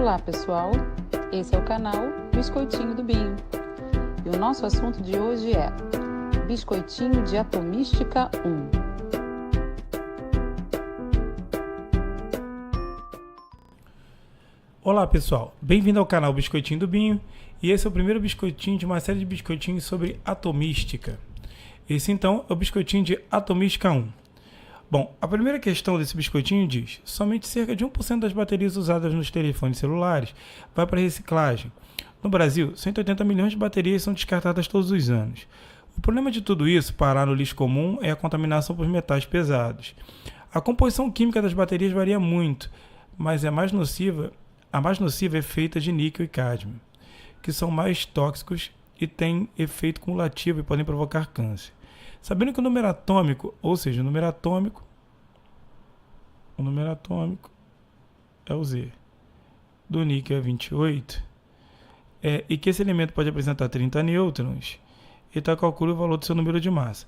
Olá pessoal, esse é o canal Biscoitinho do Binho e o nosso assunto de hoje é Biscoitinho de Atomística 1. Olá pessoal, bem-vindo ao canal Biscoitinho do Binho e esse é o primeiro biscoitinho de uma série de biscoitinhos sobre atomística. Esse então é o biscoitinho de Atomística 1. Bom, a primeira questão desse biscoitinho diz: somente cerca de 1% das baterias usadas nos telefones celulares vai para reciclagem. No Brasil, 180 milhões de baterias são descartadas todos os anos. O problema de tudo isso, parar no lixo comum, é a contaminação por metais pesados. A composição química das baterias varia muito, mas a mais nociva é feita de níquel e cádmio, que são mais tóxicos e têm efeito cumulativo e podem provocar câncer. Sabendo que o número atômico, ou seja, o número atômico é o Z, do níquel é 28, e que esse elemento pode apresentar 30 nêutrons, então calcule o valor do seu número de massa.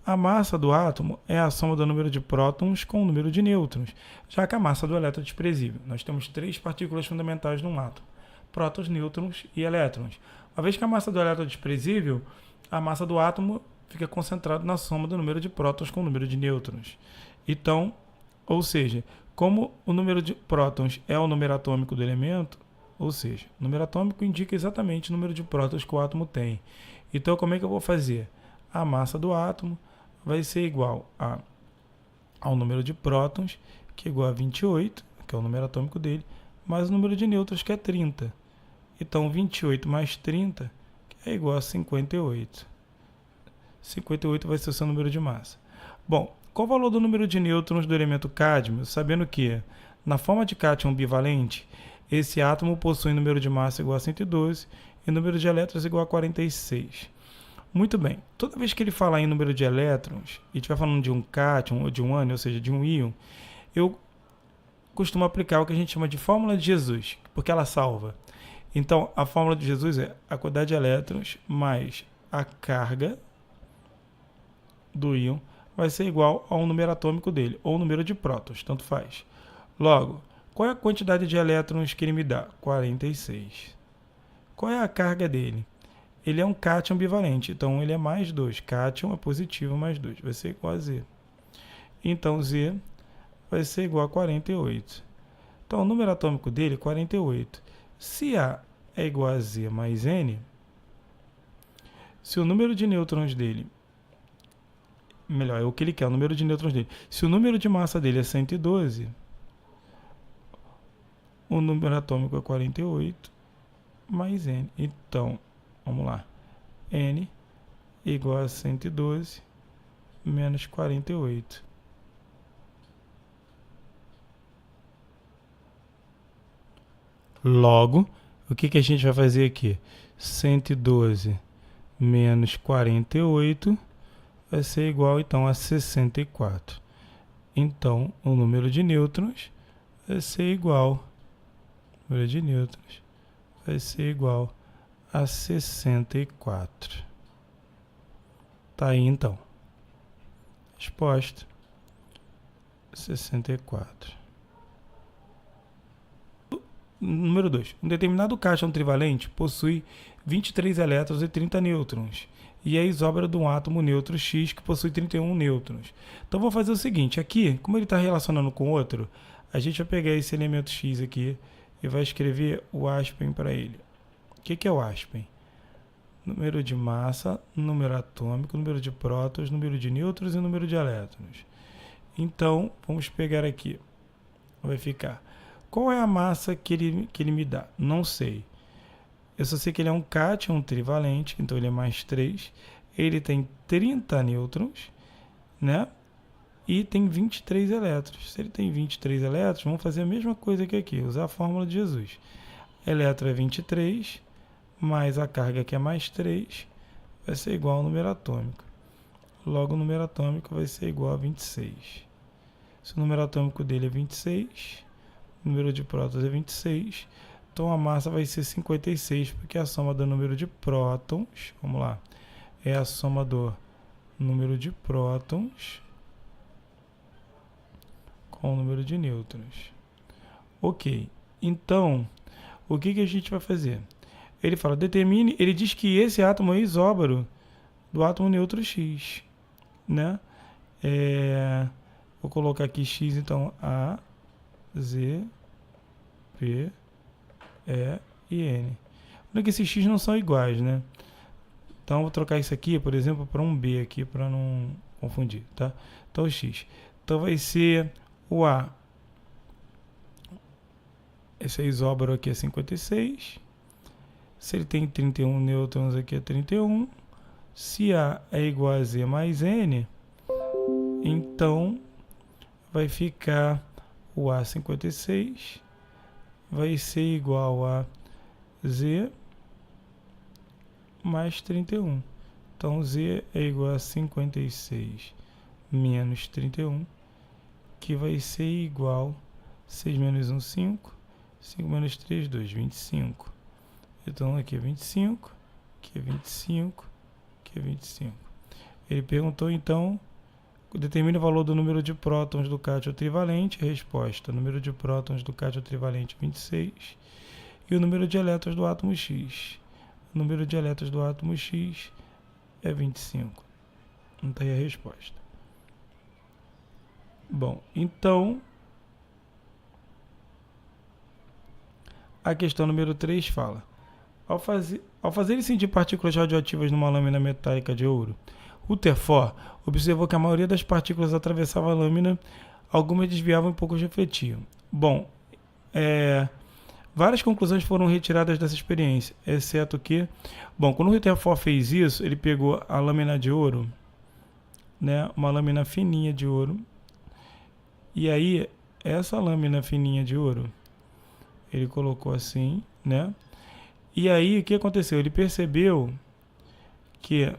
A massa do átomo é a soma do número de prótons com o número de nêutrons, já que a massa do elétron é desprezível. Nós temos 3 partículas fundamentais num átomo: prótons, nêutrons e elétrons. Uma vez que a massa do elétron é desprezível, a massa do átomo fica concentrada na soma do número de prótons com o número de nêutrons. Então, ou seja, como o número de prótons é o número atômico do elemento, ou seja, o número atômico indica exatamente o número de prótons que o átomo tem. Então, como é que eu vou fazer? A massa do átomo vai ser igual ao número de prótons, que é igual a 28, que é o número atômico dele, mais o número de nêutrons, que é 30. Então, 28 mais 30 que é igual a 58. 58 vai ser o seu número de massa. Bom, qual o valor do número de nêutrons do elemento cádmio? Sabendo que, na forma de cátion bivalente, esse átomo possui número de massa igual a 112 e número de elétrons igual a 46. Muito bem, toda vez que ele falar em número de elétrons e estiver falando de um cátion ou de um ânion, ou seja, de um íon, eu costumo aplicar o que a gente chama de fórmula de Jesus, porque ela salva. Então, a fórmula de Jesus é a quantidade de elétrons mais a carga do íon vai ser igual ao número atômico dele, ou número de prótons, tanto faz. Logo, qual é a quantidade de elétrons que ele me dá? 46. Qual é a carga dele? Ele é um cátion bivalente, então ele é mais 2. Cátion é positivo mais 2, vai ser igual a Z. Então, Z vai ser igual a 48. Então, o número atômico dele é 48. Se A é igual a Z mais N, se o número de nêutrons dele, melhor, é o que ele quer, o número de nêutrons dele. Se o número de massa dele é 112, o número atômico é 48 mais N. Então, vamos lá. N igual a 112 menos 48. Logo, o que a gente vai fazer aqui? 112 menos 48 vai ser igual, então, a 64. Então, o número de nêutrons vai ser igual, a 64. Tá aí, então. Resposta: 64. Número 2. Um determinado cátion trivalente possui 23 elétrons e 30 nêutrons, e é isobra de um átomo neutro X que possui 31 nêutrons. Então, vou fazer o seguinte. Aqui, como ele está relacionando com outro, a gente vai pegar esse elemento X aqui e vai escrever o aspen para ele. O que é o aspen? Número de massa, número atômico, número de prótons, número de nêutrons e número de elétrons. Então, vamos pegar aqui. Vai ficar: qual é a massa que ele me dá? Não sei. Eu só sei que ele é um cátion trivalente, então ele é mais 3. Ele tem 30 nêutrons, né? E tem 23 elétrons. Se ele tem 23 elétrons, vamos fazer a mesma coisa que aqui, usar a fórmula de Jesus. Elétron é 23, mais a carga que é mais 3, vai ser igual ao número atômico. Logo, o número atômico vai ser igual a 26. Se o número atômico dele é 26, o número de prótons é 26, então a massa vai ser 56, porque a soma do número de prótons, vamos lá, é a soma do número de prótons com o número de nêutrons. Ok, então o que a gente vai fazer? Ele fala, determine, ele diz que esse átomo é isóbaro do átomo neutro X, né? Vou colocar aqui X, então A, Z, P, E e N. Olha que esses X não são iguais, né? Então, vou trocar isso aqui, por exemplo, para um B aqui, para não confundir, tá? Então, o X. Então, vai ser o A. Esse isóbaro aqui é 56. Se ele tem 31 nêutrons, aqui é 31. Se A é igual a Z mais N, então vai ficar o A56 vai ser igual a Z mais 31. Então, Z é igual a 56 menos 31, que vai ser igual 6 menos 1, 5. 5 menos 3, 2, 25. Então, aqui é 25, aqui é 25, aqui é 25. Ele perguntou, então, determine o valor do número de prótons do cátion trivalente. A resposta, o número de prótons do cátion trivalente, 26. E o número de elétrons do átomo X. O número de elétrons do átomo X é 25. Não está aí a resposta. Bom, então, a questão número 3 fala: ao fazer ele sentir partículas radioativas numa lâmina metálica de ouro, Rutherford observou que a maioria das partículas atravessava a lâmina, algumas desviavam e poucas refletiam. Bom, várias conclusões foram retiradas dessa experiência, exceto que, quando o Rutherford fez isso, ele pegou a lâmina de ouro, né, uma lâmina fininha de ouro, e aí essa lâmina fininha de ouro, ele colocou assim, né? E aí o que aconteceu? Ele percebeu que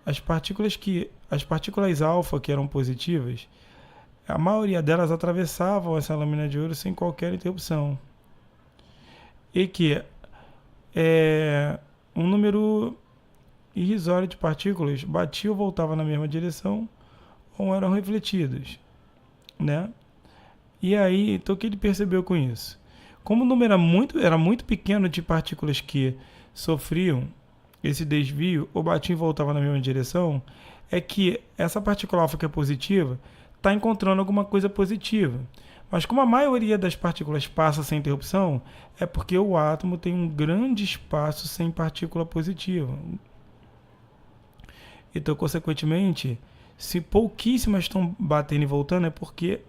as partículas alfa que eram positivas, a maioria delas atravessavam essa lâmina de ouro sem qualquer interrupção. E que um número irrisório de partículas batia ou voltava na mesma direção ou eram refletidas, né? E aí, então o que ele percebeu com isso? Como o número era muito pequeno de partículas que sofriam esse desvio ou batiam e voltavam na mesma direção, é que essa partícula alfa que é positiva está encontrando alguma coisa positiva. Mas como a maioria das partículas passa sem interrupção, é porque o átomo tem um grande espaço sem partícula positiva. Então, consequentemente, se pouquíssimas estão batendo e voltando, é porque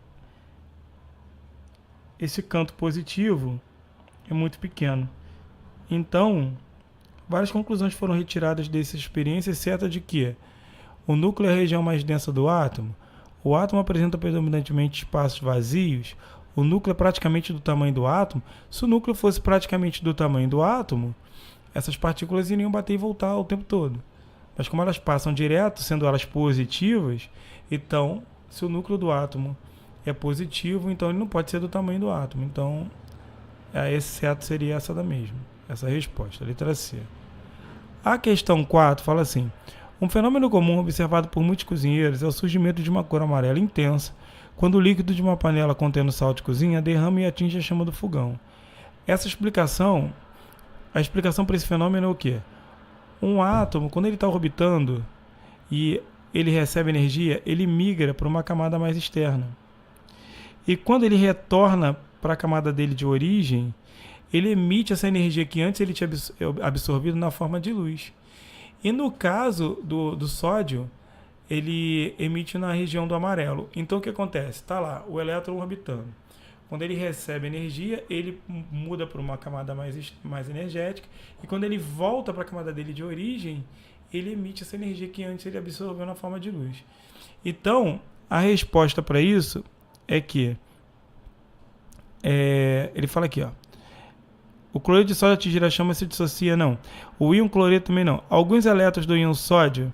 esse canto positivo é muito pequeno. Então, várias conclusões foram retiradas dessa experiência, exceto de que o núcleo é a região mais densa do átomo, o átomo apresenta predominantemente espaços vazios, o núcleo é praticamente do tamanho do átomo. Se o núcleo fosse praticamente do tamanho do átomo, essas partículas iriam bater e voltar o tempo todo. Mas como elas passam direto, sendo elas positivas, então, se o núcleo do átomo é positivo, então ele não pode ser do tamanho do átomo. Então, esse certo seria essa mesma, essa resposta, letra C. A questão 4 fala assim: um fenômeno comum observado por muitos cozinheiros é o surgimento de uma cor amarela intensa quando o líquido de uma panela contendo sal de cozinha derrama e atinge a chama do fogão. A explicação para esse fenômeno é o quê? Um átomo, quando ele está orbitando e ele recebe energia, ele migra para uma camada mais externa. E quando ele retorna para a camada dele de origem, ele emite essa energia que antes ele tinha absorvido na forma de luz. E no caso do sódio, ele emite na região do amarelo. Então o que acontece? Está lá o elétron orbitando. Quando ele recebe energia, ele muda para uma camada mais energética. E quando ele volta para a camada dele de origem, ele emite essa energia que antes ele absorveu na forma de luz. Então, a resposta para isso é que ele fala aqui, ó, o cloreto de sódio atingir a chama se dissocia, não. O íon cloreto também não. Alguns elétrons do íon sódio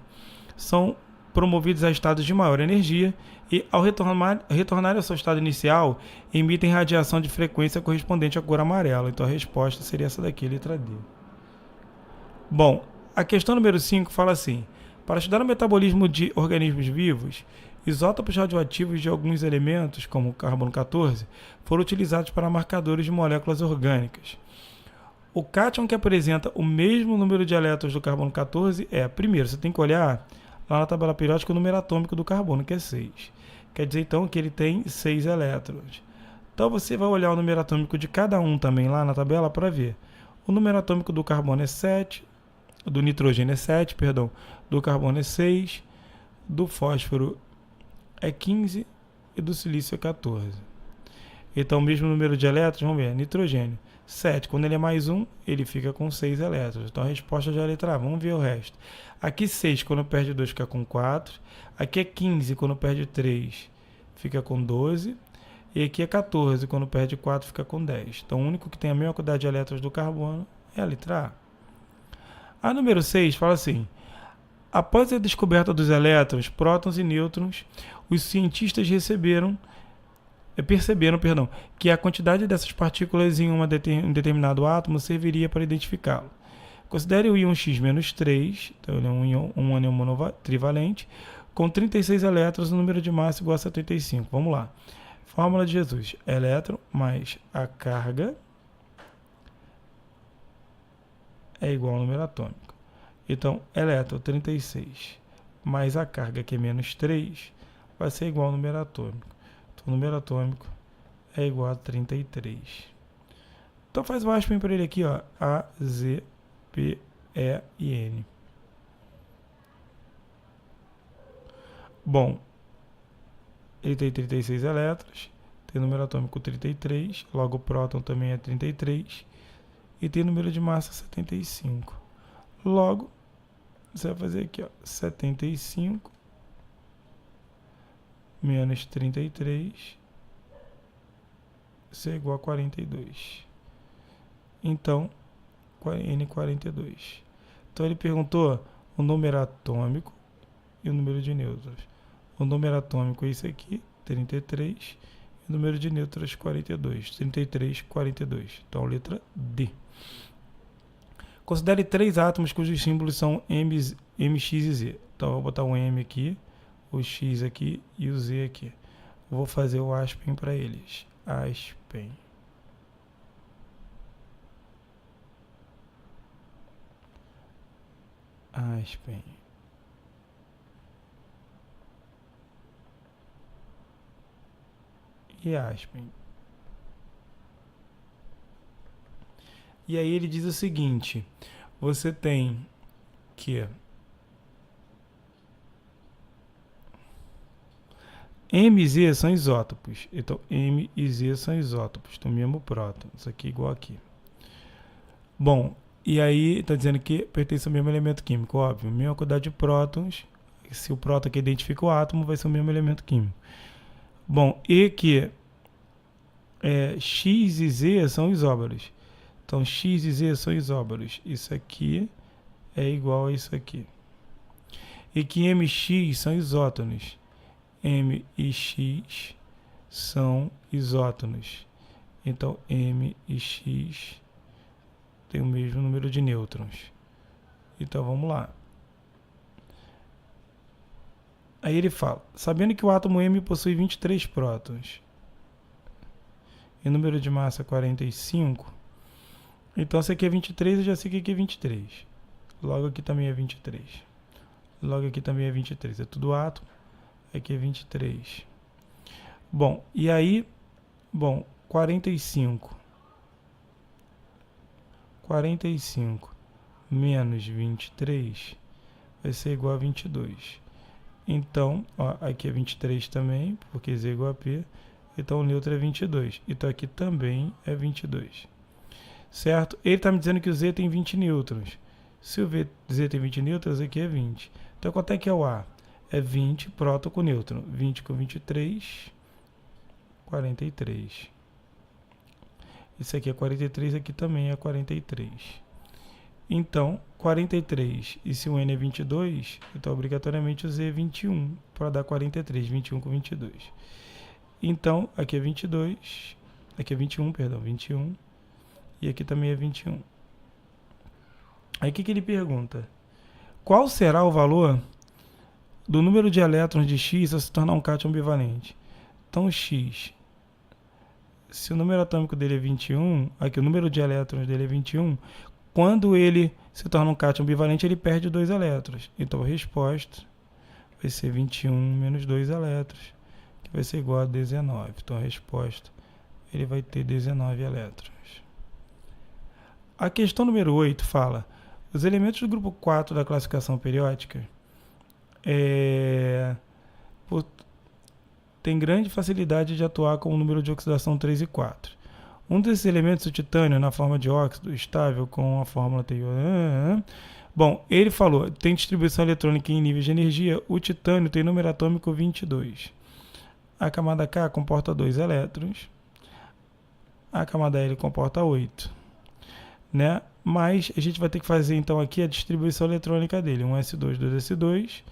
são promovidos a estados de maior energia e, ao retornar ao seu estado inicial, emitem radiação de frequência correspondente à cor amarela. Então a resposta seria essa daqui, letra D. Bom, a questão número 5 fala assim: para estudar o metabolismo de organismos vivos Isótopos radioativos de alguns elementos, como o carbono 14, foram utilizados para marcadores de moléculas orgânicas. O cátion que apresenta o mesmo número de elétrons do carbono 14 primeiro, você tem que olhar lá na tabela periódica o número atômico do carbono, que é 6. Quer dizer, então, que ele tem 6 elétrons. Então, você vai olhar o número atômico de cada um também lá na tabela para ver. O número atômico do carbono é 7, do nitrogênio é 7, perdão, do carbono é 6, do fósforo é 15 e do silício é 14. Então, o mesmo número de elétrons, vamos ver, nitrogênio, 7. Quando ele é mais 1, ele fica com 6 elétrons. Então, a resposta já é a letra A. Vamos ver o resto. Aqui, 6, quando perde 2, fica com 4. Aqui é 15, quando perde 3, fica com 12. E aqui é 14, quando perde 4, fica com 10. Então, o único que tem a mesma quantidade de elétrons do carbono é a letra A. A número 6 fala assim: após a descoberta dos elétrons, prótons e nêutrons, os cientistas perceberam que a quantidade dessas partículas em um determinado átomo serviria para identificá-lo. Considere o íon X-3, então ele é um ânion trivalente, com 36 elétrons, o número de massa igual a 75. Vamos lá. Fórmula de Jesus: elétron mais a carga é igual ao número atômico. Então, elétron 36 mais a carga, que é menos 3, vai ser igual ao número atômico. Então, o número atômico é igual a 33. Então, faz o aspen para ele aqui, ó, A, Z, P, E e N. Bom, ele tem 36 elétrons, tem número atômico 33, logo o próton também é 33, e tem número de massa 75. Logo, você vai fazer aqui, ó, 75 menos 33, isso é igual a 42. Então, N42. Então, ele perguntou o número atômico e o número de nêutrons. O número atômico é esse aqui, 33, e o número de nêutrons 42, 33, 42. Então, letra D. Considere 3 átomos cujos símbolos são MX e Z. Então, eu vou botar o M aqui, o X aqui e o Z aqui. Vou fazer o aspen para eles. Aspen. Aspen. E aspen. E aí ele diz o seguinte: você tem que M e Z são isótopos. Então, M e Z são isótopos do mesmo próton. Isso aqui é igual aqui. Bom, e aí está dizendo que pertence ao mesmo elemento químico, óbvio. Mesma quantidade de prótons. Se o próton que identifica o átomo, vai ser o mesmo elemento químico. Bom, e que X e Z são isóbaros. Então, X e Z são isóbaros. Isso aqui é igual a isso aqui. E que MX são isótonos. M e X são isótonos. Então, M e X tem o mesmo número de nêutrons. Então, vamos lá. Aí ele fala: sabendo que o átomo M possui 23 prótons e número de massa 45, então esse aqui é 23, eu já sei que aqui é 23. Logo aqui também é 23. Logo aqui também é 23. É tudo átomo. Aqui é 23. Bom, e aí, 45 menos 23 vai ser igual a 22. Então, ó, aqui é 23 também, porque Z é igual a P. Então, o neutro é 22. Então, aqui também é 22. Certo? Ele está me dizendo que o Z tem 20 nêutrons. Se o Z tem 20 nêutrons, aqui é 20. Então, quanto é que é o A? É 20 próton com nêutron. 20 com 23, 43. Isso aqui é 43, aqui também é 43. Então, 43, e se o N é 22, então obrigatoriamente o Z é 21, para dar 43, 21 com 22. Então, aqui é 22, aqui é 21, perdão, 21, e aqui também é 21. Aí o que ele pergunta? Qual será o valor do número de elétrons de X a se tornar um cátion bivalente. Então, X, se o número atômico dele é 21, aqui o número de elétrons dele é 21, quando ele se torna um cátion bivalente, ele perde 2 elétrons. Então, a resposta vai ser 21 menos 2 elétrons, que vai ser igual a 19. Então, a resposta, ele vai ter 19 elétrons. A questão número 8 fala: os elementos do grupo 4 da classificação periódica têm grande facilidade de atuar com o número de oxidação 3 e 4. Um desses elementos, o titânio, na forma de óxido estável com a fórmula anterior. Bom, ele falou, tem distribuição eletrônica em níveis de energia, o titânio tem número atômico 22. A camada K comporta 2 elétrons, a camada L comporta 8. Né? Mas a gente vai ter que fazer então aqui a distribuição eletrônica dele. 1s2, 2s2,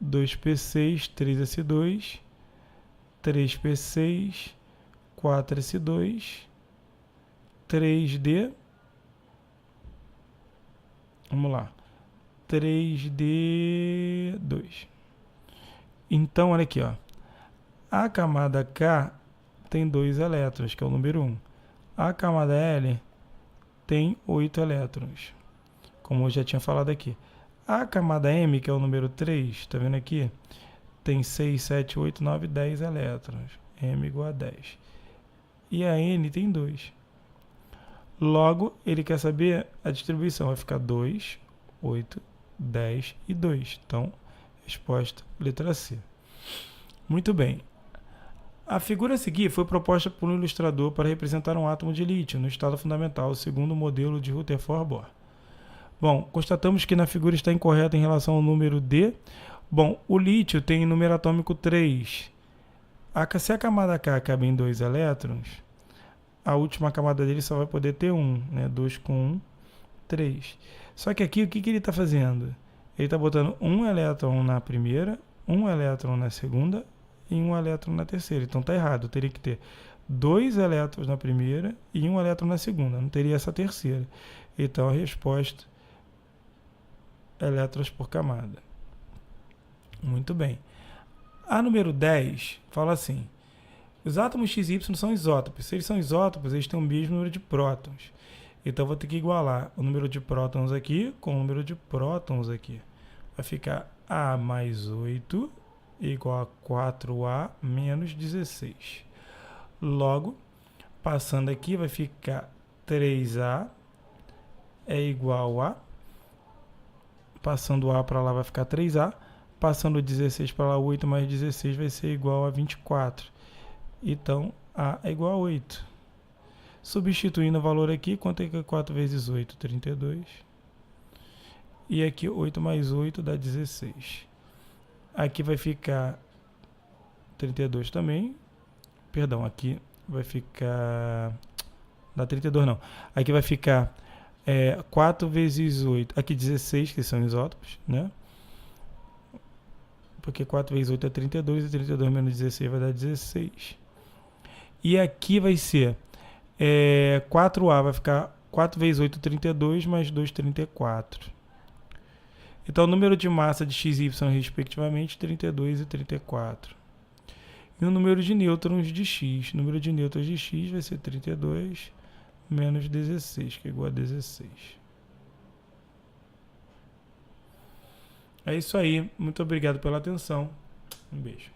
2p6, 3s2, 3p6, 4s2, 3d, vamos lá, 3d2. Então, olha aqui, ó. A camada K tem 2 elétrons, que é o número 1. A camada L tem 8 elétrons, como eu já tinha falado aqui. A camada M, que é o número 3, está vendo aqui? Tem 6, 7, 8, 9, 10 elétrons. M igual a 10. E a N tem 2. Logo, ele quer saber a distribuição. Vai ficar 2, 8, 10 e 2. Então, resposta, letra C. Muito bem. A figura a seguir foi proposta por um ilustrador para representar um átomo de lítio no estado fundamental, segundo o modelo de Rutherford-Bohr. Bom, constatamos que na figura está incorreta em relação ao número D. Bom, o lítio tem número atômico 3. Se a camada K cabe em 2 elétrons, a última camada dele só vai poder ter 1, né? 2 com 1, 3. Só que aqui, o que ele está fazendo? Ele está botando 1 elétron na primeira, 1 elétron na segunda e 1 elétron na terceira. Então está errado, teria que ter 2 elétrons na primeira e 1 elétron na segunda. Não teria essa terceira. Então a resposta, elétrons por camada. Muito bem. A número 10 fala assim: os átomos X e Y são isótopos. Se eles são isótopos, eles têm o mesmo número de prótons. Então vou ter que igualar o número de prótons aqui com o número de prótons aqui. Vai ficar A mais 8 igual a 4A menos 16. Logo, passando aqui, vai ficar 3A é igual a... Passando A para lá vai ficar 3A. Passando 16 para lá, 8 mais 16 vai ser igual a 24. Então, A é igual a 8. Substituindo o valor aqui, quanto é que é 4 vezes 8? 32. E aqui 8 mais 8 dá 16. Aqui vai ficar 32 também. Perdão, aqui vai ficar... Dá 32 não. Aqui vai ficar 4 vezes 8. Aqui 16, que são isótopos, né? Porque 4 vezes 8 é 32, e 32 menos 16 vai dar 16. E aqui vai ser 4A, vai ficar 4 vezes 8, 32, mais 2, 34. Então, o número de massa de X e Y, respectivamente, 32 e 34. E o número de nêutrons de X. O número de nêutrons de X vai ser 32 menos 16, que é igual a 16. É isso aí. Muito obrigado pela atenção. Um beijo.